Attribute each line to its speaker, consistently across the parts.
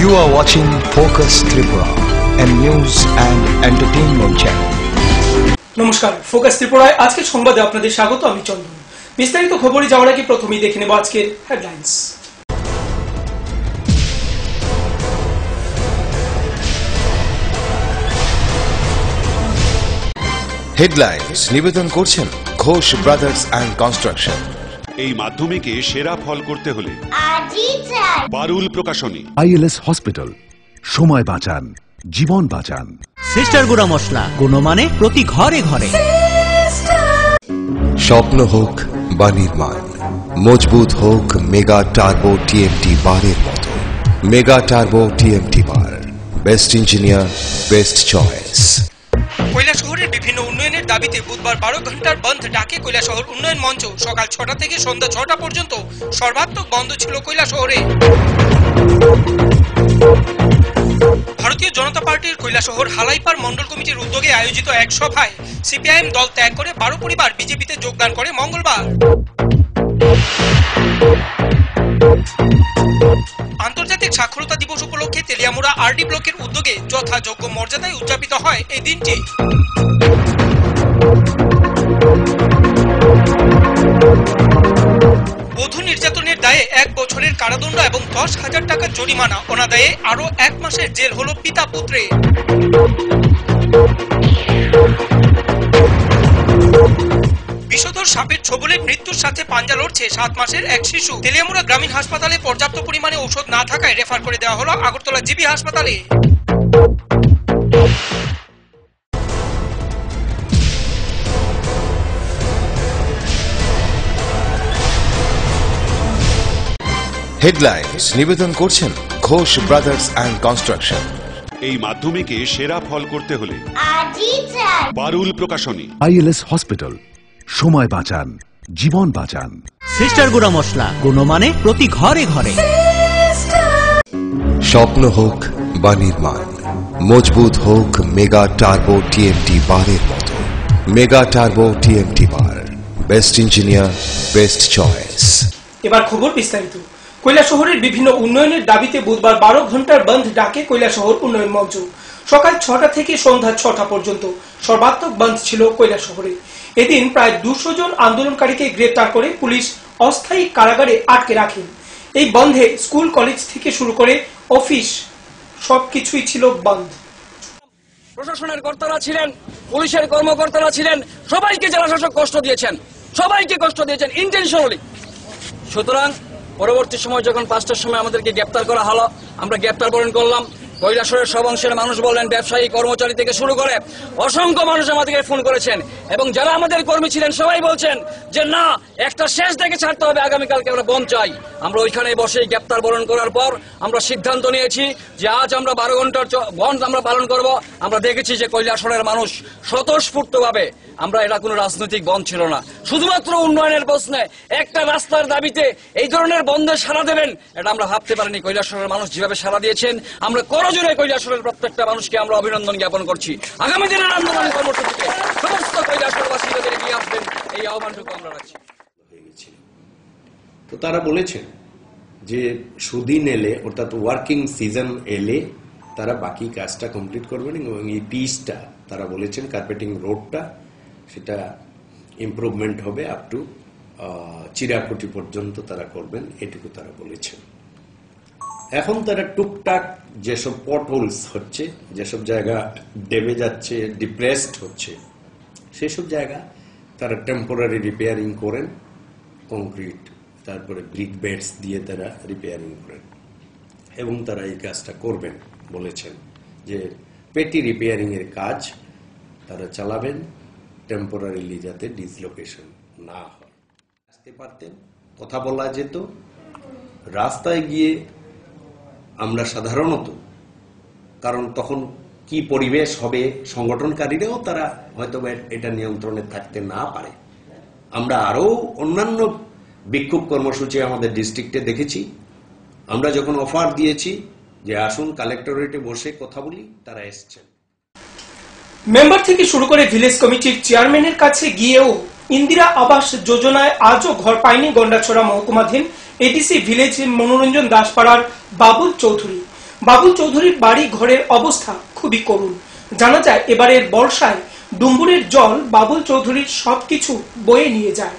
Speaker 1: You are watching Focus Tripura, a news and entertainment channel.
Speaker 2: নমস্কার, focus ত্রিপুরায় আজকের সংবাদে আপনাদের স্বাগত। আমি চন্দন। বিস্তারিত খবরে যাওয়ার আগে প্রথমেই দেখে নেব আজকের হেডলাইন্স।
Speaker 1: হেডলাইন্স নিবেদন করছেন ঘোষ ব্রাদার্স অ্যান্ড কনস্ট্রাকশন।
Speaker 3: এই মাধ্যমিকে সেরা ফল করতে হলে পারুল প্রকাশনী।
Speaker 4: ILS হসপিটাল, সময় বাঁচান, জীবন বাঁচান।
Speaker 5: সিস্টার গুঁড়া মশলা, গুণমানে প্রতি ঘরে ঘরে।
Speaker 1: স্বপ্ন হোক বা নির্মাণ, মজবুত হোক মেগা টার্বো টিএমটি বারের মতো। মেগা টার্বো টিএমটি বার, বেস্ট ইঞ্জিনিয়ার, বেস্ট চয়েস।
Speaker 2: কৈলাসহরের বিভিন্ন উন্নয়নের দাবিতে বুধবার 12 ঘন্টার বন্ধ ডাকে কৈলাসহর উন্নয়ন মঞ্চ। সকাল 6টা থেকে সন্ধ্যা 6টা পর্যন্ত সর্বাত্মক বন্ধ ছিল কৈলাসহরে। ভারতীয় জনতা পার্টির কৈলাসহর হালাইপার মন্ডল কমিটির উদ্যোগে আয়োজিত এক সভায় সিপিআইএম দল ত্যাগ করে 12 পরিবার বিজেপিতে যোগদান করে মঙ্গলবার। আন্তর্জাতিক সাক্ষরতা দিবস উপলক্ষে তেলিয়ামুড়া আরডি ব্লকের উদ্যোগে যথাযোগ্য মর্যাদায় উদযাপিত হয় এই দিনটি। বধূ নির্যাতনের দায়ে 1 বছরের কারাদণ্ড এবং 10,000 টাকার জরিমানা, অনাদায়ে আরো 1 মাসের জেল হল পিতা পুত্রে। বিষধর সাপের ছোবলে মৃত্যুর সাথে পাঞ্জা লড়ছে 7 মাসের এক শিশু। তেলিয়ামুড়া গ্রামীণ হাসপাতালে পর্যাপ্ত পরিমাণে ঔষধ না থাকায় রেফার করে দেওয়া হলো আগরতলা জিবি হাসপাতালে।
Speaker 1: হেডলাইন্স নিবেদন করছেন ঘোষ ব্রাদার্স অ্যান্ড কনস্ট্রাকশন।
Speaker 3: এই মাধ্যমিকে সেরা ফল করতে হলে পারুল প্রকাশনী।
Speaker 4: ILS হসপিটাল, সময় বাঁচান, জীবন বাঁচান।
Speaker 5: সিস্টার গুঁড়া মশলা, গুণমানে প্রতি ঘরে ঘরে।
Speaker 1: স্বপ্ন হোক বা নির্মাণ, মজবুত হোক মেগা টার্বো টিএমটি বারের মতো। মেগা টার্বো টিএমটি বার, বেস্ট ইঞ্জিনিয়ার, বেস্ট চয়েস।
Speaker 2: এবার খবর বিস্তারিত। কৈলাসহরের বিভিন্ন উন্নয়নের দাবিতে বুধবার 12 ঘন্টার বন্ধ ডাকে কৈলাসহর উন্নয়ন মঞ্চ। সকাল 6টা থেকে সন্ধ্যা 6টা পর্যন্ত সর্বাত্মক বন্ধ ছিল কৈলাসহরে। এদিন প্রায় 200 জন আন্দোলনকারীকে গ্রেপ্তার করে পুলিশ অস্থায়ী কারাগারে আটকে রাখেন। এই বন্ধে স্কুল কলেজ থেকে শুরু করে অফিস সবকিছুই ছিল বন্ধ।
Speaker 6: প্রশাসনের কর্তারা ছিলেন, পুলিশের কর্মকর্তারা ছিলেন, সবাইকে জেলা শাসক কষ্ট দিয়েছেন, সবাইকে কষ্ট দিয়েছেন ইন্টেনশনালি। সুতরাং পরবর্তী সময় যখন 5টার সময় আমাদেরকে গ্রেপ্তার করা হলো, আমরা গ্রেপ্তার বরণ করলাম। কৈলাসহরের সব অংশের মানুষ বললেন, ব্যবসায়ী, কর্মচারী থেকে শুরু করে অসংখ্য মানুষ আমাদেরকে ফোন করেছেন এবং যারা আমাদের কর্মী ছিলেন সবাই বলছেন যে না, একটা শেষ দেখে ছাড়তে হবে, আগামীকালকে আমরা বন্ধ চাই। আমরা ওইখানে বসে গ্রেপ্তার বরণ করার পর আমরা সিদ্ধান্ত নিয়েছি যে আজ আমরা 12 ঘন্টার বন্ধ আমরা পালন করব। আমরা দেখেছি যে কৈলাসহরের মানুষ স্বতঃস্ফূর্তভাবে, আমরা এটা কোনো রাজনৈতিক বন্ধ ছিল না, শুধুমাত্র উন্নয়নের প্রশ্নে একটা রাস্তার দাবিতে এই ধরনের বন্ধে সাড়া দেবেন এটা আমরা ভাবতে পারিনি। কৈলাসহরের মানুষ যেভাবে সাড়া দিয়েছেন, আমরা করজোড়ে কৈলাসহরের প্রত্যেকটা মানুষকে আমরা অভিনন্দন জ্ঞাপন করছি। আগামী দিনের আন্দোলন কর্মসূচিতে সমস্ত কৈলাসহরবাসীদের এগিয়ে আসবেন, এই আহ্বানটুকু আমরা রাখছি।
Speaker 7: তো তারা বলেছেন যে সুদিন এলে, অর্থাৎ ওয়ার্কিং সিজন এলে তারা বাকি কাজটা কমপ্লিট করবেন এবং এই পিচটা তারা বলেছেন কার্পেটিং রোডটা সেটা ইমপ্রুভমেন্ট হবে আপ টু চিরাকুটি পর্যন্ত তারা করবেন, এটুকু তারা বলেছেন। এখন তারা টুকটাক যেসব পটহোলস হচ্ছে, যেসব জায়গা ডেবে যাচ্ছে, ডিপ্রেসড হচ্ছে, সেসব জায়গা তারা টেম্পোরারি রিপেয়ারিং করেন, কংক্রিট তারপরে ব্রিক বেডস দিয়ে তারা রিপেয়ারিং করেন এবং তারা এই কাজটা করবেন বলেছেন। যে পেটি রিপেয়ারিং এর কাজ তারা চালাবেন, টেম্পোরারিলি যাতে ডিসলোকেশন না হয়। আসতে পারতেন, কথা বলা যেত, রাস্তায় গিয়ে আমরা সাধারণত, কারণ তখন কি পরিবেশ হবে, সংগঠনকারীরাও তারা হয়তো এটা নিয়ন্ত্রণে থাকতে না পারে। আমরা আরো অন্যান্য বিক্ষোভ কর্মসূচি আমাদের ডিস্ট্রিক্টে দেখেছি। আমরা যখন অফার দিয়েছি যে আসুন কালেক্টরেটে বসে কথা বলি, তারা এসছেন।
Speaker 2: মেম্বার থেকে শুরু করে ভিলেজ কমিটির চেয়ারম্যানের কাছে গিয়েও ইন্দিরা আবাস যোজনায় আজও ঘর পায়নি গন্ডাছড়া মহকুমাধীন এডিসি ভিলেজ মনোরঞ্জন দাসপাড়ার বাবুল চৌধুরী। বাবুল চৌধুরীর বাড়ি ঘরের অবস্থা খুবই করুণ। জানা যায় এবারের বর্ষায় ডুম্বুরের জল বাবুল চৌধুরীর সবকিছু বয়ে নিয়ে যায়।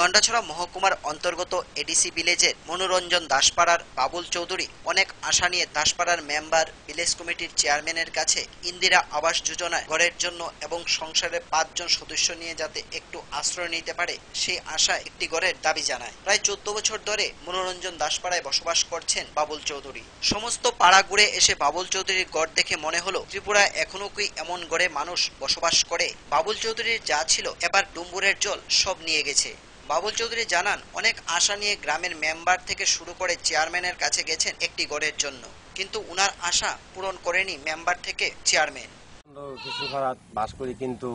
Speaker 8: গন্ডাছড়া মহকুমার অন্তর্গত এডিসি ভিলেজের মনোরঞ্জন দাসপাড়ার বাবুল চৌধুরী অনেক আশা নিয়ে দাসপাড়ার মেম্বার ভিলেজ কমিটির চেয়ারম্যানের কাছে ইন্দিরা আবাস যোজনায় ঘরের জন্য এবং সংসারে 5 জন সদস্য নিয়ে যাতে একটু আশ্রয় নিতে পারে সেই আশায় একটি ঘরের দাবি জানায়। প্রায় 14 বছর ধরে মনোরঞ্জন দাসপাড়ায় বসবাস করছেন বাবুল চৌধুরী। সমস্ত পাড়া ঘুরে এসে বাবুল চৌধুরীর ঘর দেখে মনে হলো ত্রিপুরায় এখনো কি এমন ঘরে মানুষ বসবাস করে। বাবুল চৌধুরীর যা ছিল এবার ডুম্বুরের জল সব নিয়ে গেছে। বাবুল চৌধুরী জানান অনেক আশা নিয়ে গ্রামের মেম্বার থেকে শুরু করে চেয়ারম্যানের কাছে গেছেন একটি ঘরের জন্য, কিন্তু উনার আশা পূরণ করেনি মেম্বার থেকে চেয়ারম্যান।
Speaker 9: কিছু বাস করি কিন্তু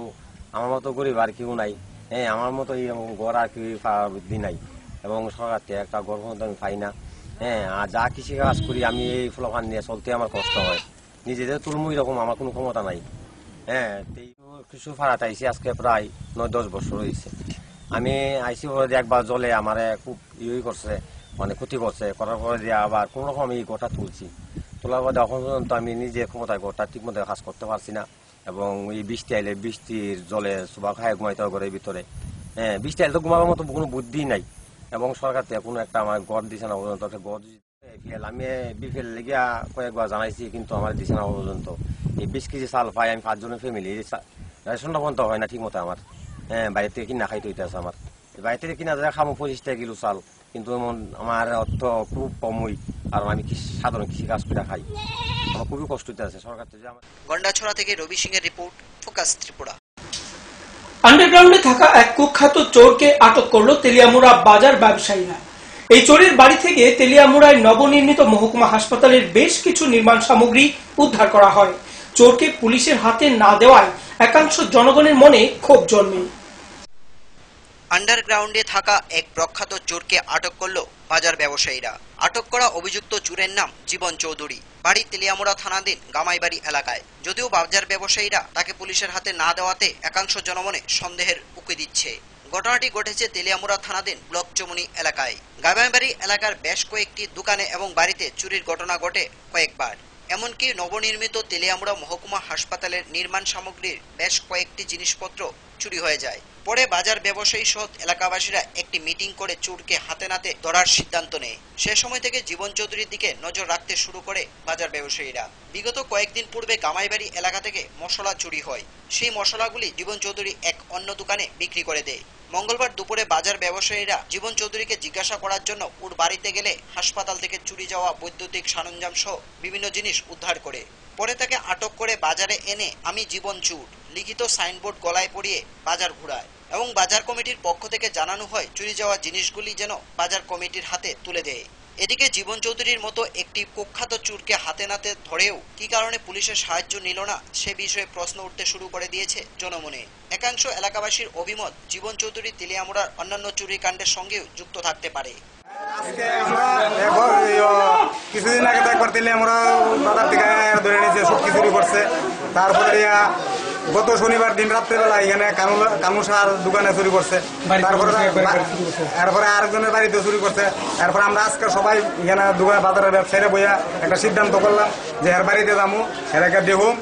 Speaker 9: আমার মতো গরিব আর কেউ নাই। হ্যাঁ, আমার মতো ঘর আর কেউ বৃদ্ধি নাই এবং সরকার থেকে একটা ঘর মতো আমি পাই না। হ্যাঁ, আর যা কৃষি কাজ করি আমি এই ফলফান নিয়ে চলতে আমার কষ্ট হয়। নিজেদের তুলমু এরকম আমার কোনো ক্ষমতা নাই। হ্যাঁ, কিছু ফাড়াতে আইসি আজকে প্রায় 9-10 বছর হয়েছে। আমি আইসি পরে একবার জলে আমার খুব ইয়ে করছে, মানে ক্ষতি করছে। করার পরে দিয়ে আবার কোন রকম আমি গোটা তুলছি। তোলার পরে এখন পর্যন্ত আমি নিজের ক্ষমতায় গোটা ঠিক মতো কাজ করতে পারছি না এবং এই বৃষ্টি আইলে বৃষ্টির জলে সুবা খায় ঘুমাইতে হবে ঘরের ভিতরে। হ্যাঁ, বৃষ্টি আইলে তো ঘুমাবার মতো কোনো বুদ্ধি নাই এবং সরকার থেকে কোনো একটা আমার গড় দিছে না পর্যন্ত। গড় আমি বিফেল লেগিয়া কয়েকবার জানাইছি কিন্তু আমার দিছে না পর্যন্ত। এই 20 কেজি চাল পাই আমি 5 জনের ফ্যামিলি, রেশনটা পর্যন্ত হয় না ঠিক মতো আমার। হ্যাঁ, বাইরে থেকে কিনা খাইতে হইতে আছে আমার। বাইরে থেকে কিনা যায় খামো 25 টাকা কিলো চাল, কিন্তু আমার অর্থ খুব কমই, কারণ আমি সাধারণ কৃষি কাজ করে খাই। আমার খুবই কষ্ট হইতে আছে সরকার থেকে।
Speaker 8: গন্ডাছড়া থেকে রবি সিং এর রিপোর্ট, ফোকাস ত্রিপুরা।
Speaker 2: আন্ডারগ্রাউন্ডে থাকা এক কুখ্যাত চোরকে আটক করল তেলিয়ামুড়া বাজার ব্যবসায়ীরা। এই চোরের বাড়ি থেকে তেলিয়ামুড়ায় নবনির্মিত মহকুমা হাসপাতালের বেশ কিছু নির্মাণ সামগ্রী উদ্ধার করা হয়। চোরকে পুলিশের হাতে না দেওয়ায় একাংশ জনগণের মনে ক্ষোভ জন্মে।
Speaker 8: আন্ডারগ্রাউন্ডে থাকা এক প্রখ্যাত চোরকে আটক করল বাজার ব্যবসায়ীরা। আটক করা অভিযুক্ত চোরের নাম জীবন চৌধুরী, বাড়ি তেলিয়ামুড়া থানাধীন গামাইবাড়ি এলাকায়। যদিও বাজার ব্যবসায়ীরা তাকে পুলিশের হাতে না দেওয়াতে একাংশ জনমনে সন্দেহের উকি দিচ্ছে। ঘটনাটি ঘটেছে তেলিয়ামুড়া থানাধীন ব্লক চমুনি এলাকায়। গামাইবাড়ি এলাকার বেশ কয়েকটি দোকানে এবং বাড়িতে চুরির ঘটনা ঘটে কয়েকবার। এমনকি নবনির্মিত তেলিয়ামুড়া মহকুমা হাসপাতালের নির্মাণ সামগ্রীর বেশ কয়েকটি জিনিসপত্র চুরি হয়ে যায়। পরে বাজার ব্যবসায়ী সহ এলাকাবাসীরা একটি মিটিং করে চোরকে হাতে নাতে ধরার সিদ্ধান্ত নেয়। সে সময় থেকে জীবন চৌধুরীর দিকে নজর রাখতে শুরু করে বাজার ব্যবসায়ীরা। বিগত কয়েকদিন পূর্বে গামাইবাড়ি এলাকা থেকে মশলা চুরি হয়। সেই মশলাগুলি জীবন চৌধুরী এক অন্য দোকানে বিক্রি করে দেয়। মঙ্গলবার দুপুরে বাজার ব্যবসায়ীরা জীবন চৌধুরীকে জিজ্ঞাসা করার জন্য ওর বাড়িতে গেলে হাসপাতাল থেকে চুরি যাওয়া বৈদ্যুতিক সরঞ্জাম সহ বিভিন্ন জিনিস উদ্ধার করে। পরে তাকে আটক করে বাজারে এনে আমি জীবন চোর লিখিত সাইনবোর্ড গলায় পরিয়ে বাজার ঘুরায় এবং বাজার কমিটির পক্ষ থেকে জানানো হয় চুরি যাওয়া জিনিসগুলি যেন বাজার কমিটির হাতে তুলে দেয়। এদিকে জীবন চৌধুরীর মতো একটি কুখ্যাত চোরকে হাতে নাতে ধরেও কি কারণে পুলিশের সাহায্য নিল না সে বিষয়ে প্রশ্ন উঠতে শুরু করে দিয়েছে জনমনে। একাংশ এলাকাবাসীর অভিমত জীবন চৌধুরী তেলিয়ামুড়ার অন্যান্য চুরি কাণ্ডের সঙ্গেও যুক্ত থাকতে পারে।
Speaker 10: কিছুদিন আগে তো একবার তেলিয়ামুড়া বাজার থেকে ধরে নিয়েছে, সবজি চুরি করছে। তারপরে গত শনিবার দিন রাত্রেবেলা এখানে কানুসার দোকানে চুরি করছে। তারপরে আরেকজনের বাড়িতে চুরি করছে। এরপরে আমরা আজকে সবাই এখানে দোকানে বাজারের ব্যবসায়ীরা বইয়া একটা সিদ্ধান্ত করলাম যে এর বাড়িতে যাবো, এরাকে দেখুম,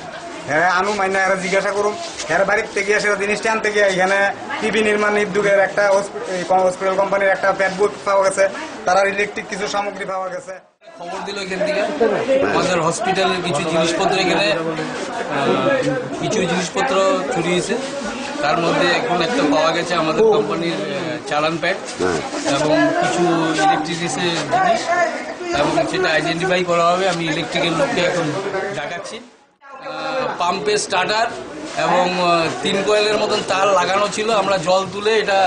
Speaker 10: হ্যাঁ আনু মাইনা এরা জিজ্ঞাসা করুম। এর বাড়ির থেকে সেটা জিনিসটা আনতে গিয়ে এখানে টিভি নির্মাণ উদ্যোগের একটা হসপিটাল কোম্পানির একটা প্যাডবুক পাওয়া গেছে, তারা ইলেকট্রিক কিছু সামগ্রী পাওয়া গেছে।
Speaker 6: খবর দিল এখান থেকে আমাদের হসপিটালের কিছু জিনিসপত্র, এখানে কিছু জিনিসপত্র চুরি হয়েছে। তার মধ্যে এখন একটা পাওয়া গেছে আমাদের কোম্পানির চালান প্যাড এবং কিছু ইলেকট্রিসিটির জিনিস, এবং সেটা আইডেন্টিফাই করা হবে। আমি ইলেকট্রিকের লোককে এখন ডাকাচ্ছি। পাম্পের স্টার্টার এবং 3 কয়েলের মতন তার লাগানো ছিল। আমরা জল তুলে এটা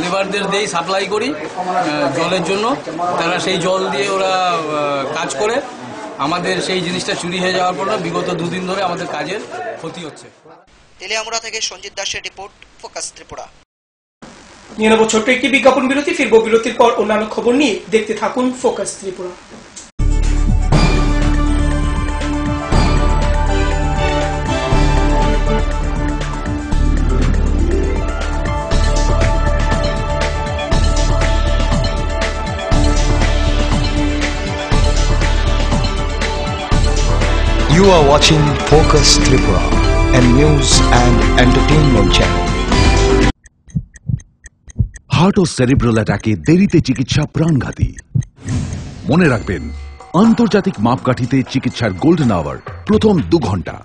Speaker 6: লেবারদের দিয়েই সাপ্লাই করি জলের জন্য। তারা সেই জল দিয়ে ওরা কাজ করে। আমাদের সেই জিনিসটা চুরি হয়ে যাওয়ার পর বিগত 2 দিন ধরে আমাদের কাজের ক্ষতি হচ্ছে।
Speaker 8: তেলিয়ামুড়া থেকে সঞ্জিত দাসের রিপোর্ট, ফোকাস ত্রিপুরা।
Speaker 2: নিয়ে নেব ছোট্ট একটি বিজ্ঞাপন বিরতি। ফিরবো বিরতির পর অন্যান্য খবর নিয়ে। দেখতে থাকুন focus Tripura.
Speaker 1: You are watching Focus Tripura, a news and entertainment channel.
Speaker 4: Heart ও সেরিব্রাল অ্যাটাকে দেরিতে চিকিৎসা প্রাণঘাতী। মনে রাখবেন, আন্তর্জাতিক মাপকাঠিতে চিকিৎসার গোল্ডেন আওয়ার প্রথম 2 ঘন্টা।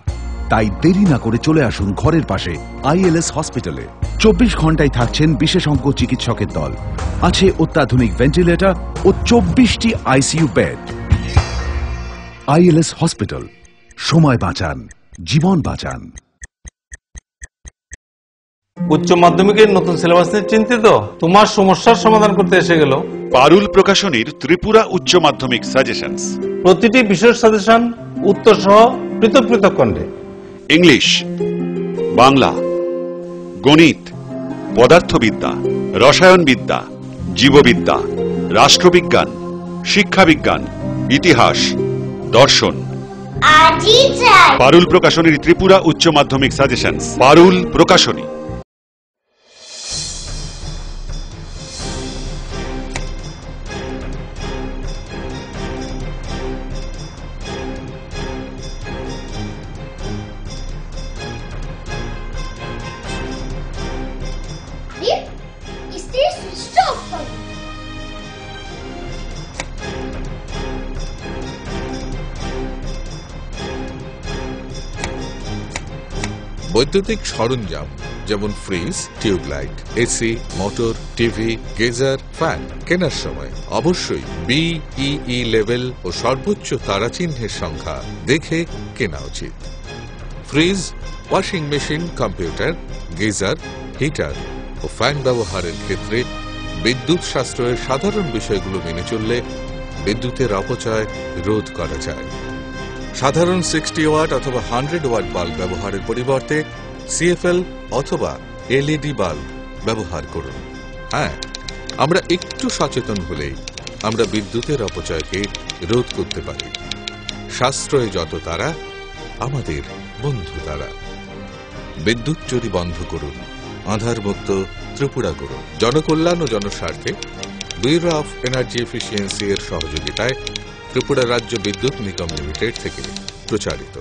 Speaker 4: তাই দেরি না করে চলে আসুন ঘরের পাশে ILS হসপিটালে। 24 ঘন্টায় থাকছেন বিশেষজ্ঞ চিকিৎসকের দল, আছে অত্যাধুনিক ভেন্টিলেটর ও 24টি ICU বেড। ILS হসপিটাল, সময় বাঁচান, জীবন বাঁচান।
Speaker 11: উচ্চ মাধ্যমিকের নতুন সিলেবাস নিয়ে চিন্তিত? তোমার সমস্যার সমাধান করতে এসে গেল
Speaker 3: পারুল প্রকাশনীর ত্রিপুরা উচ্চ মাধ্যমিক সাজেশনস।
Speaker 11: প্রতিটি বিষয়ের সাজেশন উত্তর সহ পৃথক পৃথক খণ্ডে।
Speaker 3: ইংলিশ, বাংলা, গণিত, পদার্থবিদ্যা, রসায়নবিদ্যা, জীববিদ্যা, রাষ্ট্রবিজ্ঞান, শিক্ষাবিজ্ঞান, ইতিহাস, দর্শন। পারুল প্রকাশনীর ত্রিপুরা উচ্চ মাধ্যমিক সাজেশনস। পারুল প্রকাশনী।
Speaker 12: বৈদ্যুতিক সরঞ্জাম যেমন fridge, tubelight, AC, motor, TV, geyser, fan কেনার সময় অবশ্যই BEE লেভেল ও সর্বোচ্চ তারাচিহ্নের সংখ্যা দেখে কেনা উচিত। Fridge, washing machine, computer, geyser, heater ও ফ্যান ব্যবহারের ক্ষেত্রে বিদ্যুৎ সাশ্রয়ের সাধারণ বিষয়গুলো মেনে চললে বিদ্যুতের অপচয় রোধ করা যায়। সাধারণ 60 ওয়াট অথবা 100 ওয়াট বাল্ব ব্যবহারের পরিবর্তে CFL অথবা LED বাল্ব ব্যবহার করুন। হ্যাঁ, আমরা একটু সচেতন হলেই আমরা বিদ্যুতের অপচয়কে রোধ করতে পারি। সাশ্রয় যত তারা, আমাদের বন্ধু তারা। বিদ্যুৎ চুরি বন্ধ করুন, আধারমুক্ত ত্রিপুরা করুন। জনকল্যাণ ও জনস্বার্থে ব্যুরো অফ এনার্জি এফিসিয়েন্সি এর সহযোগিতায় ত্রিপুরা রাজ্য বিদ্যুৎ নিগম লিমিটেড থেকে প্রচারিত।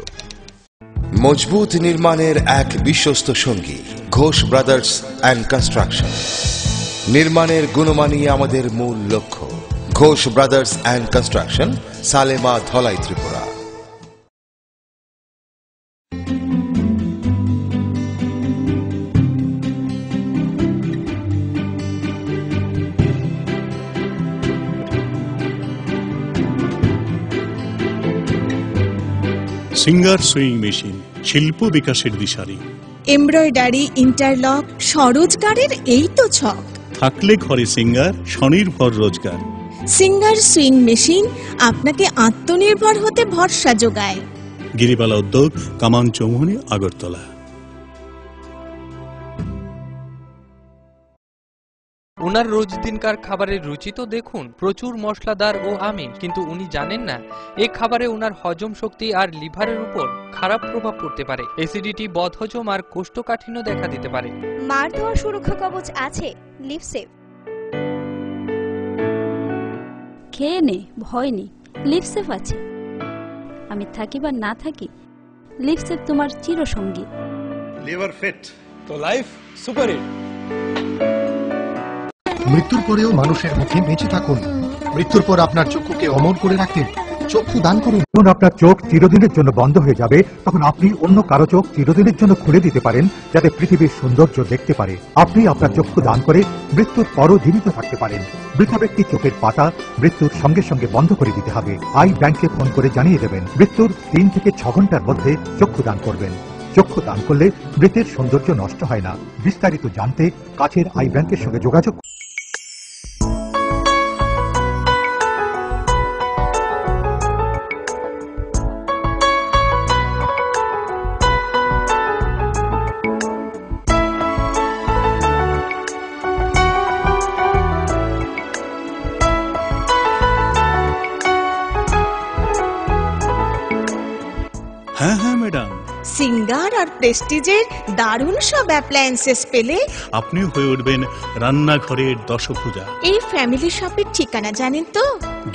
Speaker 1: মজবুত নির্মাণের এক বিশ্বস্ত সঙ্গী ঘোষ ব্রাদার্স অ্যান্ড কনস্ট্রাকশন। নির্মাণের গুণমানই আমাদের মূল লক্ষ্য। Ghosh brothers and construction, Salema, Dhalai, Tripura.
Speaker 13: Singer sewing machine, শিল্প বিকাশের দিশারি।
Speaker 14: এমব্রয়ডারি, ইন্টারলক, স্বরোজগারের এই তো ছক।
Speaker 13: থাকলে ঘরে সিঙ্গার, স্বনির্ভর রোজগার।
Speaker 14: সিঙ্গার সুইং মেশিন আপনাকে আত্মনির্ভর হতে ভরসা যোগায়।
Speaker 13: গিরিবালা উদ্যোগ, কামান চৌমুহনী, আগরতলা।
Speaker 15: ওনার রোজ দিনকার খাবারের রুচি তো দেখুন, প্রচুর মশলাদার ও আমিষ। কিন্তু উনি জানেন না এই খাবারে ওনার হজম শক্তি আর লিভারের উপর খারাপ প্রভাব পড়তে পারে। অ্যাসিডিটি, বদহজম আর কোষ্ঠকাঠিন্য দেখা দিতে পারে।
Speaker 16: মার দেওয়া সুরক্ষা কবচ আছে লিভসেভ।
Speaker 17: খেয়ে নে, ভয় নেই, লিভসেভ আছে। আমি থাকি বা না থাকি, লিভসেভ তোমার চিরসঙ্গী।
Speaker 18: লিভার ফিট তো লাইফ সুপার হিট।
Speaker 19: মৃত্যুর পরেও মানুষের মুখে বেঁচে থাকুন। মৃত্যুর পর আপনার চক্ষুকে অমর করে রাখতে চক্ষু দান করুন। যখন আপনার চোখ চিরদিনের জন্য বন্ধ হয়ে যাবে, তখন আপনি অন্য কারো চোখ চিরদিনের জন্য খুলে দিতে পারেন, যাতে পৃথিবীর সৌন্দর্য দেখতে পারে। আপনি আপনার চক্ষু দান করে মৃত্যুর পরও জীবিত থাকতে পারেন। মৃত ব্যক্তির চোখের পাতা মৃত্যুর সঙ্গে সঙ্গে বন্ধ করে দিতে হবে। আই ব্যাংকে ফোন করে জানিয়ে দেবেন। মৃত্যুর 3 থেকে 6 ঘন্টার মধ্যে চক্ষু দান করবেন। চক্ষু দান করলে মৃতের সৌন্দর্য নষ্ট হয় না। বিস্তারিত জানতে কাছের আই ব্যাংকের সঙ্গে যোগাযোগ।
Speaker 13: হ্যাঁ হ্যাঁ ম্যাডাম,
Speaker 14: সিঙ্গার আর প্রেস্টিজের দারুণ সব অ্যাপ্লায়েন্সেস পেলে
Speaker 13: আপনি হয়ে উঠবেন রান্নাঘরের দশভুজা।
Speaker 14: এই ফ্যামিলি শপের ঠিকানা জানেন তো?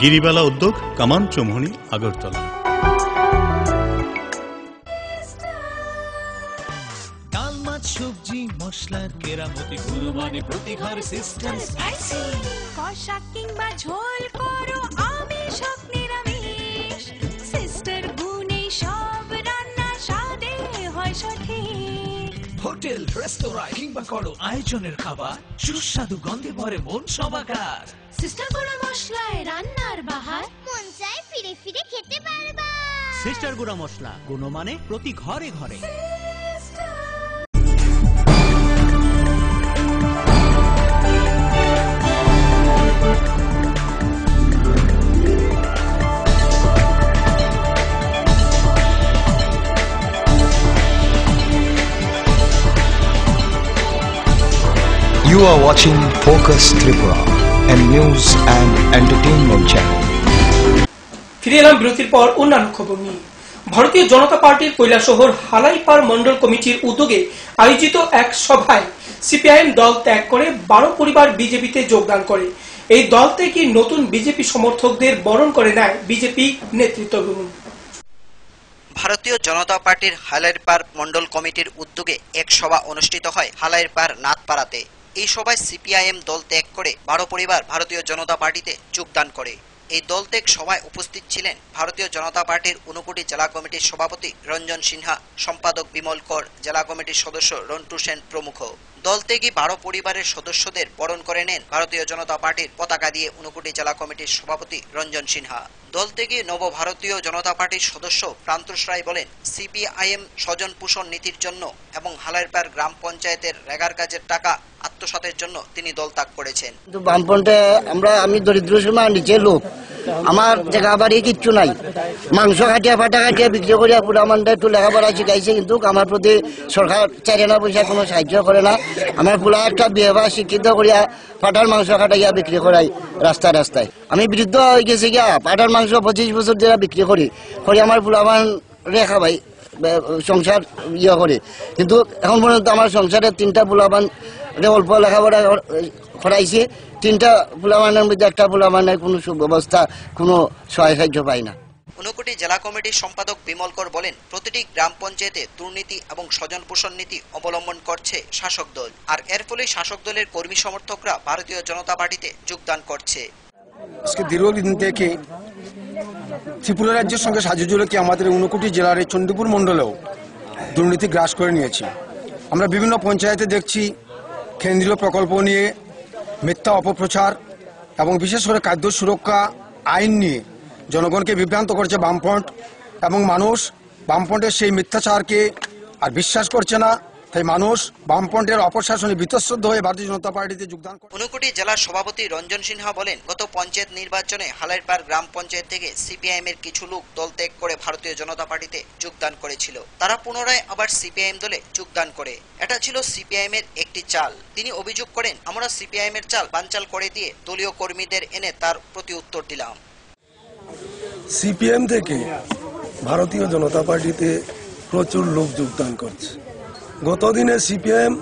Speaker 13: গিরিবালা উদ্যোগ, কামান চৌমুহনী, আগরতলা।
Speaker 20: মশলার কেরামতি গুণমানে প্রতি ঘর সিস্টেম স্পাইসি।
Speaker 21: কষা কিংবা ঝোল করো আমিষ হোক নিরামিষ, সিস্টার গুণে সব রান্না স্বাদে হয় সঠিক।
Speaker 20: হোটেল রেস্তোরাঁ কিংবা করো আয়োজনের খাবার, সুস্বাদু গন্ধে ভরে মন সবাকার।
Speaker 21: সিস্টার গুঁড়ো মশলায় রান্নার বাহার,
Speaker 22: মন চাই ফিরে ফিরে খেতে পারবা।
Speaker 5: সিস্টার গুঁড়ো মশলা, গুণমানে প্রতি ঘরে ঘরে।
Speaker 23: You are watching Focus Tripura, a news and entertainment channel.
Speaker 2: ফিরে এলাম বিরতির পর অন্যান্য খবর নিয়ে। ভারতীয় জনতা পার্টির কৈলাসহর হালাইপাড় মন্ডল কমিটির উদ্যোগে আয়োজিত এক সভায় সিপিআইএম দল ত্যাগ করে 12 পরিবার বিজেপিতে যোগদান করে। এই দল থেকে নতুন বিজেপি সমর্থকদের বরণ করে নেয় বিজেপি নেতৃত্ববৃন্দ।
Speaker 8: ভারতীয় জনতা পার্টির হালাইপাড় মন্ডল কমিটির উদ্যোগে এক সভা অনুষ্ঠিত হয় হালাইপাড় নাথপাড়াতে। এই সভায় সিপিআইএম দল ত্যাগ করে 12 পরিবার ভারতীয় জনতা পার্টিতে যোগদান করে। এই দল ত্যাগ সভায় উপস্থিত ছিলেন ভারতীয় জনতা পার্টির ঊনকোটি জেলা কমিটির সভাপতি রঞ্জন সিনহা, সম্পাদক বিমল কর, জেলা কমিটির সদস্য রন্টু সেন প্রমুখ। দল ত্যাগী 12 পরিবারের সদস্যদের বরণ করে নেন ভারতীয় জনতা পার্টির পতাকা দিয়ে ঊনকোটি জেলা কমিটির সভাপতি রঞ্জন সিনহা। দল থেকে নবভারতীয় জনতা পার্টির সদস্য প্রান্তোষ রায় বলেন, সিপিআইএম স্বজন পোষণ নীতির জন্য এবং হালাইপাড় গ্রাম পঞ্চায়েতের রেগার কাজের টাকা আত্মসাতের জন্য তিনি দল ত্যাগ করেছেন।
Speaker 24: বামপন্থে আমি দরিদ্র সীমার নিচে লোক, আমার জায়গা বাড়ি কিচ্ছু নাই, মাংস কাটিয়া ফাটা কাটিয়া বিক্রি করিয়া পুরা মানটা একটু লেখাপড়া শিখাইছে, কিন্তু আমার প্রতি সরকার 4 আনা পয়সা কোনো সাহায্য করে না। আমার পুরা একটা বিয়ে বা শিক্ষিত করিয়া ফাটার মাংস কাটাইয়া বিক্রি করাই রাস্তায় রাস্তায়। আমি বৃদ্ধ হয়ে গেছি গিয়া, ফাটার মাংস 25 বছর ধরে বিক্রি করি আমার পুলামান রেখা ভাই সংসার করে, কিন্তু এখন পর্যন্ত আমার সংসারে 3টা পুলাবান অল্প লেখাপড়া করাইছে, 3টা পুলাবানের মধ্যে একটা পুলাবানের কোনো সুব্যবস্থা, কোনো সহায় সাহায্য পাই না।
Speaker 8: ঊনকোটি জেলা কমিটির সম্পাদক বিমল কর বলেন, প্রতিটি গ্রাম পঞ্চায়েতে দুর্নীতি এবং স্বজন পোষণ নীতি অবলম্বন করছে শাসক দল, আর এর ফলে শাসক দলের কর্মী সমর্থকরা ভারতীয় জনতা পার্টিতে যোগদান করছে।
Speaker 25: আজকে দীর্ঘদিন থেকে ত্রিপুরা রাজ্যের সঙ্গে সাহায্য রেখে আমাদের ঊনকোটি জেলার এই চণ্ডীপুর মণ্ডলেও দুর্নীতি গ্রাস করে নিয়েছে। আমরা বিভিন্ন পঞ্চায়েতে দেখছি কেন্দ্রীয় প্রকল্প নিয়ে মিথ্যা অপপ্রচার এবং বিশেষ করে খাদ্য সুরক্ষা আইন নিয়ে জনগণকে বিভ্রান্ত করছে বামফ্রন্ট, এবং মানুষ বামফ্রন্টের সেই মিথ্যাচারকে আর বিশ্বাস করছে না। তাই মানুষ বামফ্রন্টের অপশাসনে বিতশ্রদ্ধ হয়ে ভারতীয় জনতা পার্টিতে যোগদান করে।
Speaker 8: ঊনকোটি জেলার সভাপতি রঞ্জন সিনহা বলেন, গত পঞ্চায়েত নির্বাচনে হালাইপাড় গ্রাম পঞ্চায়েত থেকে সিপিআইএম এর কিছু লোক দল ত্যাগ করে ভারতীয় জনতা পার্টিতে যোগদান করেছিল। তারা পুনরায় আবার সিপিআইএম দলে যোগদান করে। এটা ছিল সিপিআইএম এর একটি চাল। তিনি অভিযোগ করেন, আমরা সিপিআইএম এর চাল বানচাল করে দিয়ে দলীয় কর্মীদের এনে তার প্রতি উত্তর দিলাম।
Speaker 26: সিপিএম থেকে ভারতীয় জনতা পার্টিতে প্রচুর লোক যোগদান করছে। গতদিনে সিপিএম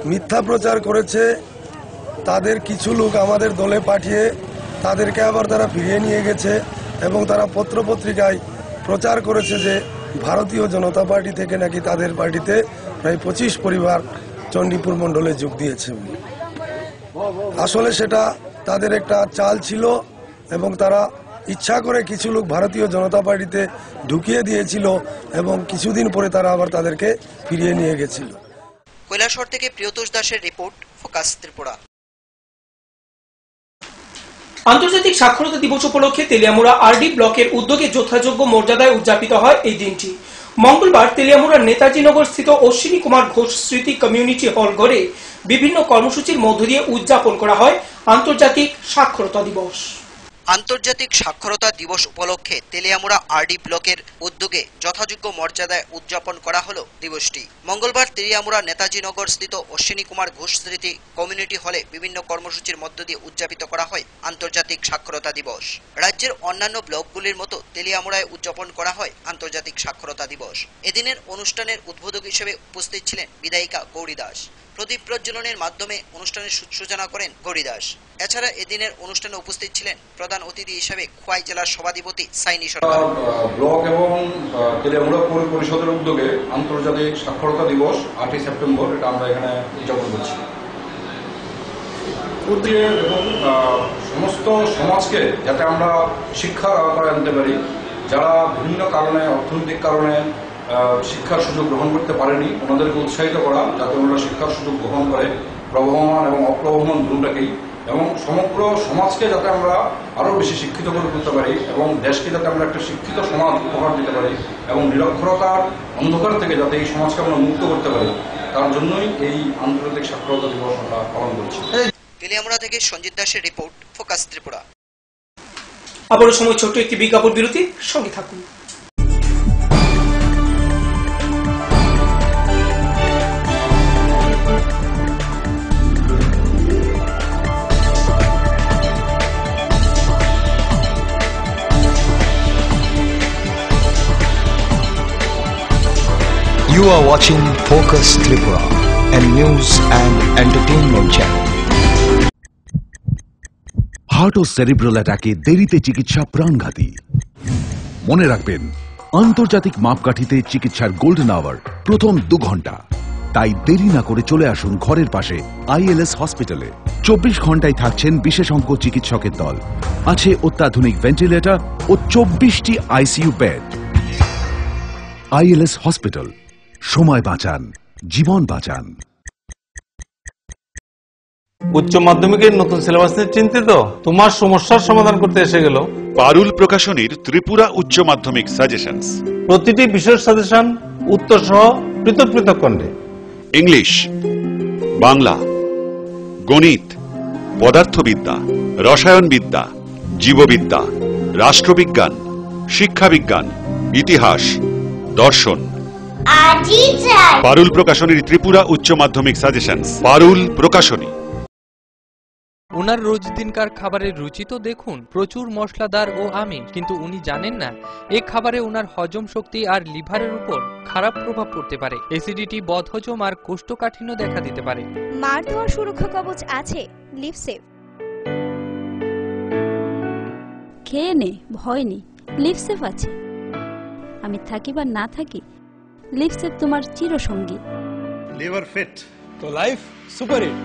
Speaker 26: মিথ্যা প্রচার করেছে, তাদের কিছু লোক আমাদের দলে পাঠিয়ে তাদেরকে আবার তারা ফিরিয়ে নিয়ে গেছে, এবং তারা পত্রপত্রিকায় প্রচার করেছে যে ভারতীয় জনতা পার্টি থেকে নাকি তাদের পার্টিতে প্রায় 25 পরিবার চণ্ডীপুর মণ্ডলে যোগ দিয়েছে। আসলে সেটা তাদের একটা চাল ছিল, এবং তারা ইচ্ছা করে কিছু লোক ভারতীয় জনতা পার্টিতে ঢুকিয়ে দিয়েছিল, এবং কিছুদিন পরে তারা আবার তাদেরকে ফিরিয়ে নিয়ে গেছিল।
Speaker 8: কৈলাসহর থেকে প্রিয়তোষ দাসের রিপোর্ট, ফোকাস ত্রিপুরা।
Speaker 2: আন্তর্জাতিক সাক্ষরতা দিবস উপলক্ষে তেলিয়ামুড়া আরডি ব্লকের উদ্যোগে যথাযোগ্য মর্যাদায় উদযাপিত হয় এই দিনটি। মঙ্গলবার তেলিয়ামুড়ার নেতাজি নগর স্থিত অশ্বিনী কুমার ঘোষ স্মৃতি কমিউনিটি হল ঘরে বিভিন্ন কর্মসূচির মধ্য দিয়ে উদযাপন করা হয় আন্তর্জাতিক সাক্ষরতা দিবস।
Speaker 8: আন্তর্জাতিক সাক্ষরতা দিবস উপলক্ষে তেলিয়ামুড়া আরডি ব্লকের উদ্যোগে যথাযোগ্য মর্যাদায় উদযাপন করা হলো দিবসটি। মঙ্গলবার তেলিয়ামুড়া নেতাজি নগর স্থিত অশ্বিনী কুমার ঘোষ স্মৃতি কমিউনিটি হলে বিভিন্ন কর্মসূচির মধ্য দিয়ে উদযাপিত করা হয় আন্তর্জাতিক সাক্ষরতা দিবস। রাজ্যের অন্যান্য ব্লকগুলির মতো তেলিয়ামুড়ায় উদযাপন করা হয় আন্তর্জাতিক সাক্ষরতা দিবস। এদিনের অনুষ্ঠানের উদ্বোধক হিসেবে উপস্থিত ছিলেন বিধায়িকা গৌরী দাস। প্রদীপ প্রজ্বলনের মাধ্যমে অনুষ্ঠানের সূচনা করেন গৌরী দাস। এছাড়া এদিনের অনুষ্ঠানে উপস্থিত ছিলেন প্রধান অতিথি হিসেবে খোয়াই জেলার সভাধিপতি সাইনি সরকার।
Speaker 4: ব্লক এবং তেলিয়ামুড়া পৌর পরিষদের উদ্যোগে আন্তর্জাতিক সাক্ষরতা দিবস 8ই সেপ্টেম্বর এটা আমরা এখানে উদযাপন করছি। এবং সমস্ত সমাজকে যাতে আমরা শিক্ষার আওতায় আনতে পারি, যারা বিভিন্ন কারণে অর্থনৈতিক কারণে শিক্ষার সুযোগ গ্রহণ করতে পারেনি, ওনাদেরকে উৎসাহিত করা যাতে ওনারা শিক্ষার সুযোগ গ্রহণ করে, প্রবহমান এবং অপ্রবহমান দুটাকেই, এবং সমগ্র সমাজকে যাতে আমরা আরো বেশি শিক্ষিত করে তুলতে পারি এবং দেশকে যাতে আমরা একটা শিক্ষিত সমাজ উপহার দিতে পারি এবং নিরক্ষরতার অন্ধকার থেকে যাতে এই সমাজকে আমরা মুক্ত করতে পারি, তার জন্যই এই আন্তর্জাতিক সাক্ষরতা দিবস আমরা পালন করছি।
Speaker 8: তেলিয়ামুড়া থেকে সঞ্জিত দাসের রিপোর্ট, ফোকাস ত্রিপুরা।
Speaker 2: আবারও সময় ছোট্ট একটি বিজ্ঞাপন বিরতি, সঙ্গে থাকুন।
Speaker 23: You are watching Focus Tripura, a news and entertainment channel.
Speaker 6: Heart ও সেরিব্রাল অ্যাটাকে দেরিতে চিকিৎসা প্রাণঘাতী। মনে রাখবেন, আন্তর্জাতিক মাপকাঠিতে চিকিৎসার গোল্ডেন আওয়ার প্রথম 2 ঘন্টা। তাই দেরি না করে চলে আসুন ঘরের পাশে ILS হসপিটালে। 24 ঘন্টায় থাকছেন বিশেষজ্ঞ চিকিৎসকের দল, আছে অত্যাধুনিক ভেন্টিলেটর ও 24টি ICU বেড। ILS হসপিটাল, সময় বাঁচান, জীবন বাঁচান।
Speaker 18: উচ্চ মাধ্যমিকের নতুন সিলেবাস নিয়ে চিন্তিত? তোমার সমস্যার সমাধান করতে এসে গেল
Speaker 3: পারুল প্রকাশনীর ত্রিপুরা উচ্চ মাধ্যমিক সাজেশনস।
Speaker 18: প্রতিটি বিষয়ের সাজেশন উত্তর সহ পৃথক পৃথক খণ্ডে।
Speaker 3: ইংলিশ, বাংলা, গণিত, পদার্থবিদ্যা, রসায়নবিদ্যা, জীববিদ্যা, রাষ্ট্রবিজ্ঞান, শিক্ষাবিজ্ঞান, ইতিহাস, দর্শন। পারুল প্রকাশনীর ত্রিপুরা উচ্চ মাধ্যমিক সাজেশনস। পারুল প্রকাশনী।
Speaker 15: ওনার রোজ দিনকার খাবারের রুচি তো দেখুন, প্রচুর মশলাদার ও আমিষ, কিন্তু উনি জানেন না এই খাবারে ওনার হজম শক্তি আর লিভারের উপর খারাপ প্রভাব পড়তে পারে। অ্যাসিডিটি, বদহজম আর কোষ্ঠকাঠিন্য দেখা দিতে পারে।
Speaker 16: মার দেওয়া সুরক্ষা কবচ আছে লিভসেভ।
Speaker 17: খেয়ে নে, ভয় নেই, লিভসেভ আছে। আমি থাকি বা না থাকি, লিভসেভ তোমার চিরসঙ্গী।
Speaker 18: লিভার ফিট তো লাইফ সুপার হিট।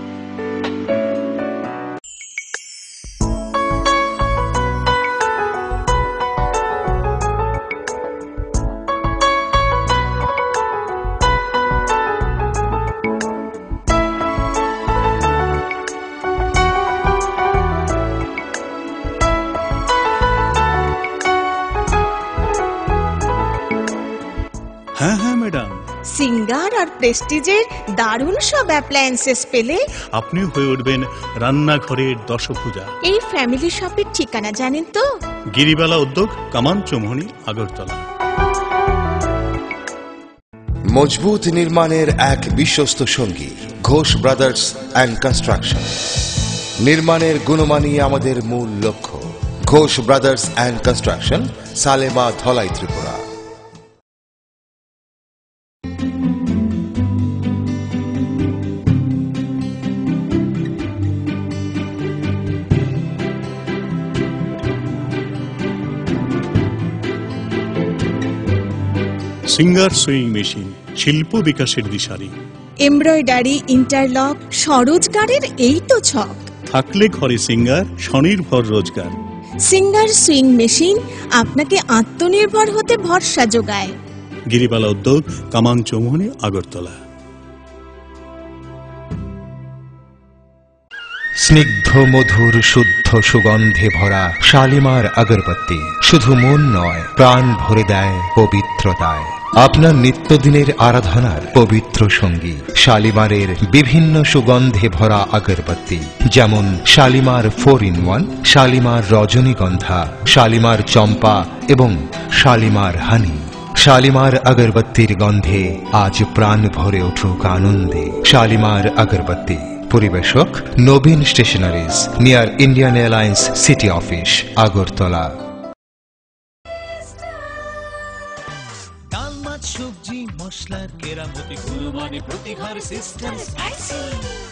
Speaker 13: হ্যাঁ হ্যাঁ ম্যাডাম,
Speaker 14: সিঙ্গার আর প্রেস্টিজের দারুণ সব অ্যাপ্লায়েন্সেস পেলে
Speaker 13: আপনি হয়ে উঠবেন রান্নাঘরের দশভুজা।
Speaker 14: এই ফ্যামিলি শপের ঠিকানা জানেন তো?
Speaker 13: গিরিবালা উদ্যোগ, কামান চৌমুহনী, আগরতলা।
Speaker 1: মজবুত নির্মাণের এক বিশ্বস্ত সঙ্গী ঘোষ ব্রাদার্স অ্যান্ড কনস্ট্রাকশন। নির্মাণের গুণমানই আমাদের মূল লক্ষ্য। Ghosh brothers and construction, Salema, Dhalai, Tripura.
Speaker 13: Singer sewing machine, শিল্প বিকাশের দিশারি।
Speaker 14: এমব্রয়ডারি, ইন্টারলক, স্বরোজগারের এই তো ছক।
Speaker 13: থাকলে ঘরে সিঙ্গার, স্বনির্ভর রোজগার।
Speaker 14: সিঙ্গার সুইং মেশিন আপনাকে আত্মনির্ভর হতে ভরসা যোগায়।
Speaker 13: গিরিবালা উদ্যোগ, কামান চৌমুহনী, আগরতলা।
Speaker 1: স্নিগ্ধ মধুর শুদ্ধ সুগন্ধে ভরা শালিমার আগরবাতি শুধু মন নয়, প্রাণ ভরে দেয় পবিত্রতায়। আপনার নিত্যদিনের আরাধনার পবিত্র সঙ্গী শালিমারের বিভিন্ন সুগন্ধে ভরা আগরবাতি, যেমন শালিমার 4-in-1, শালিমার রজনীগন্ধা, শালিমার চম্পা এবং শালিমার হানি। শালিমার আগরবাতির গন্ধে আজ প্রাণ ভরে উঠুক আনন্দে। শালিমার আগরবাতি। পরিবেশক Nabin stationeries, near Indian airlines city office, Agartala.
Speaker 20: ডাল, মাছ, সবজি, মশলার কেরামতি গুণমানে প্রতিঘর সিস্টেম
Speaker 21: স্পাইসি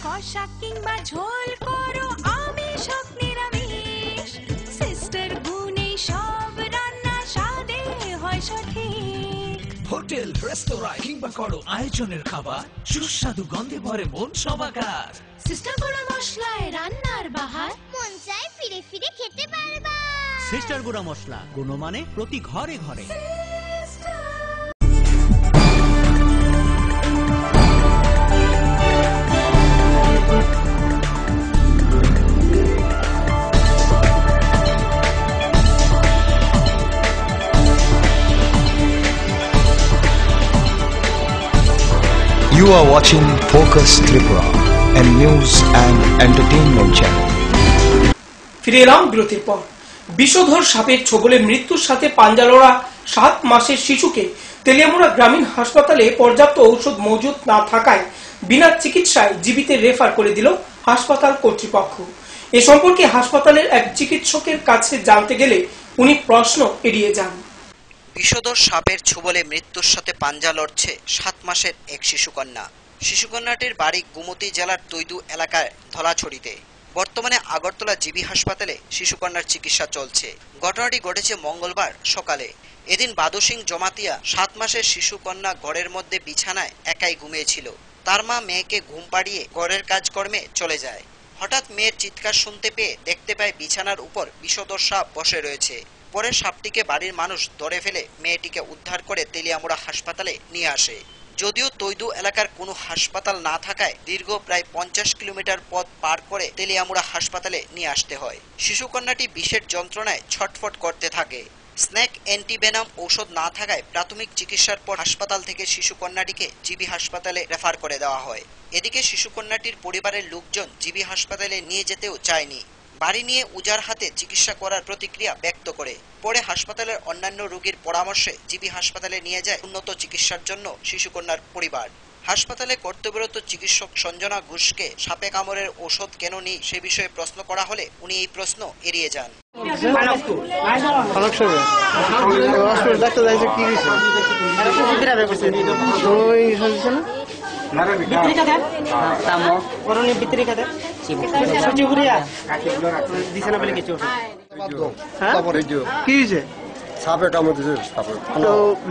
Speaker 21: কষা কিংবা ঝোল করো আমিষ হোক নিরামিষ সিস্টার গুণে সব রান্না স্বাদে হয় সঠিক
Speaker 20: হোটেল রেস্তোরাঁ কিংবা করো আয়োজনের খাবার সুস্বাদু গন্ধে ভরে মন সবাকার
Speaker 21: সিস্টার গুঁড়া মশলায় রান্নার বাহার
Speaker 22: মন চাই ফিরে ফিরে খেতে পারবা
Speaker 5: সিস্টার গুঁড়া মশলা গুণমানে প্রতি ঘরে ঘরে।
Speaker 23: You are watching Focus Tripura, a news and entertainment channel.
Speaker 2: ফিরে এলাম বিরতির পর। বিষধর সাপের ছোবলে মৃত্যুর সাথে পাঞ্জা লড়া 7 মাসের শিশুকে তেলিয়ামুড়া গ্রামীণ হাসপাতালে পর্যাপ্ত ঔষধ মজুদ না থাকায় বিনা চিকিৎসায় জীবিতে রেফার করে দিল হাসপাতাল কর্তৃপক্ষ। এ সম্পর্কে হাসপাতালের এক চিকিৎসকের কাছে জানতে গেলে উনি প্রশ্ন এড়িয়ে যান।
Speaker 8: বিষধর সাপের ছোবলে মৃত্যুর সাথে পাঞ্জা লড়ছে 7 মাসের এক শিশুকন্যা। শিশুকন্যাটির বাড়ি গুমতি জেলার তৈদু এলাকায় ধলাছড়িতে। বর্তমানে আগরতলা জিবি হাসপাতালে শিশুকন্যার চিকিৎসা চলছে। ঘটনাটি ঘটেছে মঙ্গলবার সকালে। এদিন বাদুসিং জমাতিয়া 7 মাসের শিশুকন্যা ঘরের মধ্যে বিছানায় একাই ঘুমিয়েছিল। তার মা মেয়েকে ঘুম পাড়িয়ে ঘরের কাজকর্মে চলে যায়। হঠাৎ মেয়ের চিৎকার শুনতে পেয়ে দেখতে পায় বিছানার উপর বিষধর সাপ বসে রয়েছে। পরে সাপটিকে বাড়ির মানুষ ধরে ফেলে মেয়েটিকে উদ্ধার করে তেলিয়ামুড়া হাসপাতালে নিয়ে আসে। যদিও তৈদু এলাকার কোনো হাসপাতাল না থাকায় দীর্ঘ প্রায় 50 কিলোমিটার পথ পার করে তেলিয়ামুড়া হাসপাতালে নিয়ে আসতে হয়। শিশুকন্যাটি বিষের যন্ত্রণায় ছটফট করতে থাকে। স্নেক অ্যান্টিভেনাম ঔষধ না থাকায় প্রাথমিক চিকিৎসার পর হাসপাতাল থেকে শিশুকন্যাটিকে জিবি হাসপাতালে রেফার করে দেওয়া হয়। এদিকে শিশুকন্যাটির পরিবারের লোকজন জিবি হাসপাতালে নিয়ে যেতেও চায়নি। বাড়ি নিয়ে উজার হাতে চিকিৎসা করার প্রতিক্রিয়া ব্যক্ত করে। পরে হাসপাতালের অন্যান্য রোগীর পরামর্শে জিবি হাসপাতালে নিয়ে যায় উন্নত চিকিৎসার জন্য শিশুকন্যার পরিবার। হাসপাতালে কর্তব্যরত চিকিৎসক সঞ্জনা ঘোষকে সাপে কামড়ের ওষুধ কেন নেই সে বিষয়ে প্রশ্ন করা হলে উনি এই প্রশ্ন এড়িয়ে যান।
Speaker 7: সাপে কামড় দিছে।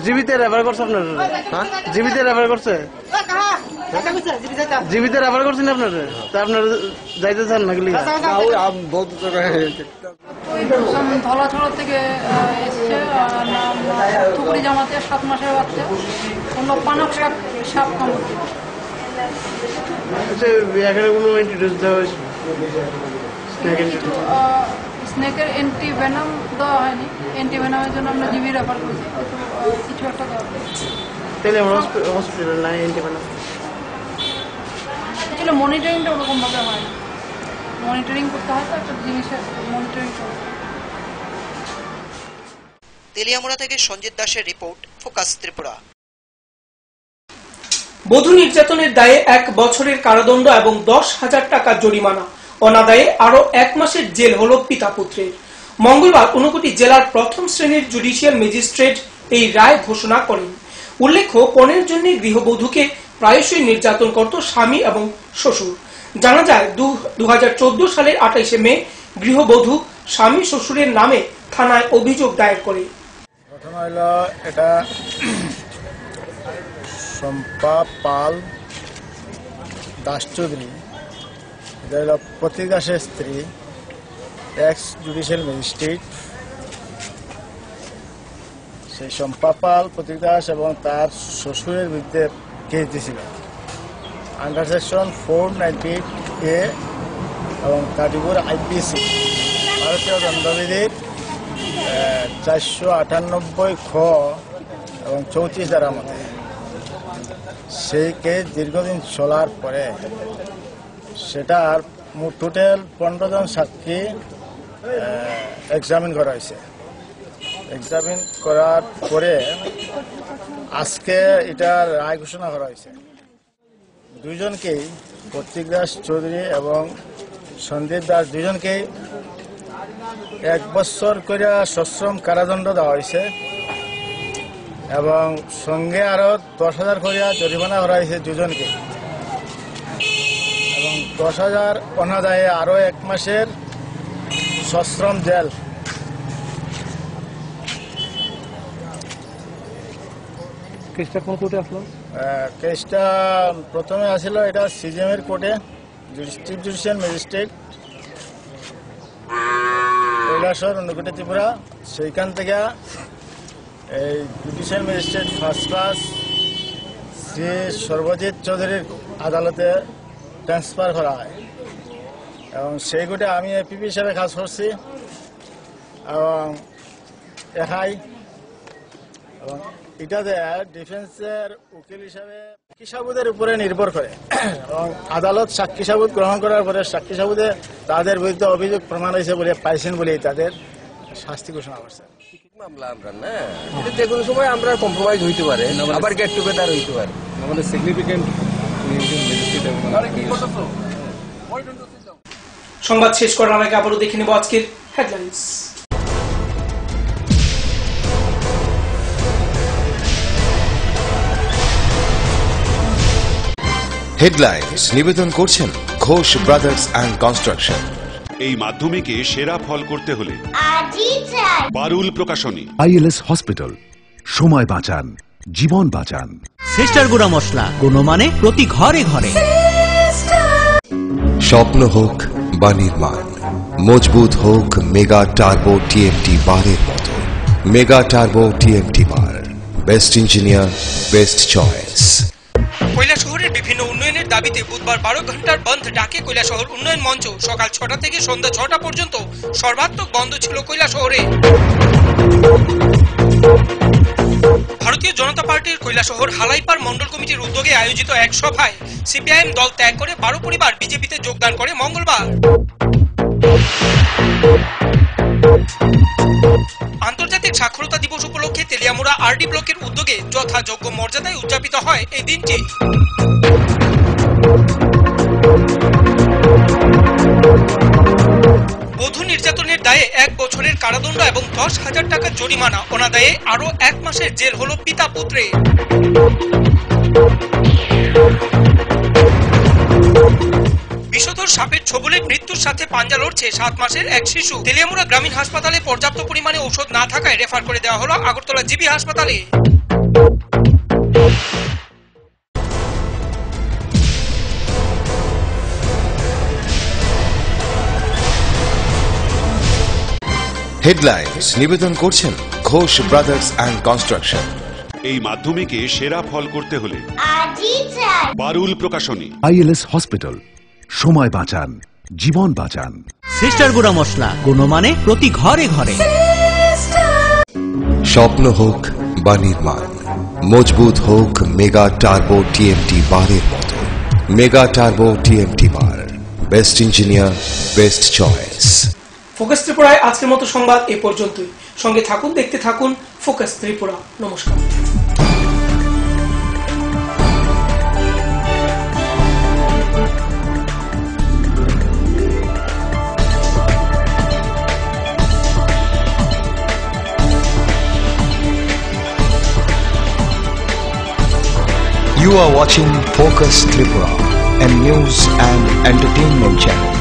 Speaker 7: জীবিতে রেফার করছে আপনার? জীবিতে রেফার করছে? জীবিতে রেফার করছেন আপনার? তা আপনার যাইতে চান নাকি?
Speaker 9: ধলাছড়া থেকে এসছে টুকরি জামাতে 7 মাসের বাচ্চা পানক সাপ কামড়।
Speaker 7: এখানে কোনো অ্যান্টিডোজ দেওয়া হয়েছে?
Speaker 9: স্নেকের অ্যান্টিভেনাম দেওয়া হয়নি। অ্যান্টিভেনামের জন্য আমরা জিবি রেফার করেছি, কিছু একটা দেওয়া
Speaker 7: তাহলে আমার হসপিটাল নাই অ্যান্টিভেনাম।
Speaker 9: আসলে মনিটরিংটা ওরকম ভাবে হয় না। মনিটরিং করতে হয় তো একটা জিনিসের মনিটরিং করতে।
Speaker 8: তেলিয়ামুড়া থেকে সঞ্জিত দাসের রিপোর্ট, ফোকাস ত্রিপুরা।
Speaker 2: বধূ নির্যাতনের দায়ে 1 বছরের কারাদণ্ড এবং 10,000 টাকা জরিমানা, অনাদায়ে আরো 1 মাসের জেল হল পিতা পুত্রের। মঙ্গলবার ঊনকোটি জেলার প্রথম শ্রেণীর জুডিশিয়াল ম্যাজিস্ট্রেট এই রায় ঘোষণা করেন। উল্লেখ্য, পণের জন্য গৃহবধূকে প্রায়শই নির্যাতন করত স্বামী এবং শ্বশুর। জানা যায় 2014 সালের 28শে মে গৃহবধূ স্বামী শ্বশুরের নামে থানায় অভিযোগ দায়ের করে।
Speaker 10: প্রথম হইল এটা শম্পা পাল দাস চৌধুরী, এটা হল প্রতীক দাসের স্ত্রী, এক্স জুডিশিয়াল ম্যাজিস্ট্রেট। সেই শম্পা পাল, প্রতীক দাস এবং তার শ্বশুরের বিরুদ্ধে কেস দিয়েছিল আন্ডার সেকশন 498A এবং 34 IPC, ভারতীয় দণ্ডবিধির 498 খ এবং 34 ধারা মতে। সেই কেস দীর্ঘদিন চলার পরে সেটার টোটাল 15 জন সাক্ষী এক্সামিন করা হয়েছে। এক্সামিন করার পরে আজকে এটার রায় ঘোষণা করা হয়েছে। দুইজনকেই, প্রতীক দাস চৌধুরী এবং সন্দীপ দাস, দুইজনকেই 1 বছর করে সশ্রম কারাদণ্ড দেওয়া হয়েছে এবং সঙ্গে আরো 10,000 করিয়া জরিমানা করা হয়েছে দুজনকে এবং 10,000 অনাদায়ে আরো 1 মাসের সশ্রম জেল।
Speaker 7: কেসটা কোন কোর্টে আসলো?
Speaker 10: কেসটা প্রথমে আসিল এটা সিজিএমের কোর্টে, চিফ জুডিশিয়াল ম্যাজিস্ট্রেট কৈলাসহর অনুকূটে ত্রিপুরা। সেইখান থেকে এই judicial magistrate first class Shri Sarbajit চৌধুরীর আদালতে ট্রান্সফার করা হয় এবং সেই কোর্টে আমি এপিপি হিসাবে কাজ করছি এবং একাই। এবং এটাতে ডিফেন্সের উকিল হিসাবে সাক্ষী সাবুদের উপরে নির্ভর করে এবং আদালত সাক্ষী সাবুদ গ্রহণ করার পরে সাক্ষী সাবুদে তাদের বিরুদ্ধে অভিযোগ প্রমাণ হয়েছে বলে পাইছেন বলে তাদের শাস্তি ঘোষণা করছে।
Speaker 11: মামলা আমরা না, এটা যে কোনো সময় আমরা কম্প্রোমাইজ হইতে পারে, আবার গেট টুগেদার হইতে পারে।
Speaker 7: আমাদের সিগনিফিকেন্ট
Speaker 2: সংবাদ শেষ করার আগে আবারও দেখে নেব আজকের হেডলাইন্স।
Speaker 1: হেডলাইন্স নিবেদন করছেন ঘোষ ব্রাদার্স অ্যান্ড কনস্ট্রাকশন।
Speaker 3: এই মাধ্যমিকে সেরা ফল করতে হলে পারুল প্রকাশনী।
Speaker 6: আইএলএস হসপিটাল, সময় বাঁচান, জীবন বাঁচান।
Speaker 5: সিস্টার গুঁড়া মশলা, গুণমানে প্রতি ঘরে ঘরে।
Speaker 1: স্বপ্ন হোক বা নির্মাণ, মজবুত হোক মেগা টার্বো টিএমটি বারের মতো। মেগা টার্বো টিএমটি বার, বেস্ট ইঞ্জিনিয়ার, বেস্ট চয়েস।
Speaker 2: কৈলাসহরের বিভিন্ন উন্নয়নের দাবিতে বুধবার 12 ঘন্টার বন্ধ ডাকে কৈলাসহর উন্নয়ন মঞ্চ। সকাল 6টা থেকে সন্ধ্যা 6টা পর্যন্ত সর্বাত্মক বন্ধ ছিল কৈলাসহরে। ভারতীয় জনতা পার্টির কৈলাসহর হালাইপার মন্ডল কমিটির উদ্যোগে আয়োজিত এক সভায় সিপিআইএম দল ত্যাগ করে 12 পরিবার বিজেপিতে যোগদান করে মঙ্গলবার। আন্তর্জাতিক সাক্ষরতা দিবস উপলক্ষে তেলিয়ামুড়া আরডি ব্লকের উদ্যোগে যথাযোগ্য মর্যাদায় উদযাপিত হয় এই দিনটি। বধূ নির্যাতনের দায়ে 1 বছরের কারাদণ্ড এবং 10,000 টাকা জরিমানা, অনাদায়ে আরো 1 মাসের জেল হল পিতা পুত্রে। বিষধর সাপের ছোবলে মৃত্যুর সাথে পাঞ্জা লড়ছে 7 মাসের এক শিশু। তেলিয়ামুড়া গ্রামীণ হাসপাতালে পর্যাপ্ত পরিমাণে ঔষধ না থাকায় রেফার করে দেওয়া হলো আগরতলা জিবি হাসপাতালে।
Speaker 1: হেডলাইন্স নিবেদন করছেন ঘোষ ব্রাদার্স অ্যান্ড কনস্ট্রাকশন।
Speaker 3: এই মাধ্যমিকে সেরা ফল করতে হলে পারুল প্রকাশনী।
Speaker 6: আইএলএস হসপিটাল, সময় বাঁচান, জীবন বাঁচান।
Speaker 5: সিস্টার গুঁড়া মশলা, গুণমানে প্রতি ঘরে ঘরে।
Speaker 1: স্বপ্ন হোক বা নির্মাণ, মজবুত হোক মেগা টার্বো টিএমটি বারের মতো। মেগা টার্বো টিএমটি বার, best engineer, best choice.
Speaker 2: Focus ত্রিপুরায় আজকের মতো সংবাদ এ পর্যন্তই। সঙ্গে থাকুন, দেখতে থাকুন ফোকাস ত্রিপুরা। নমস্কার।
Speaker 23: You are watching Focus Tripura, a news and entertainment channel.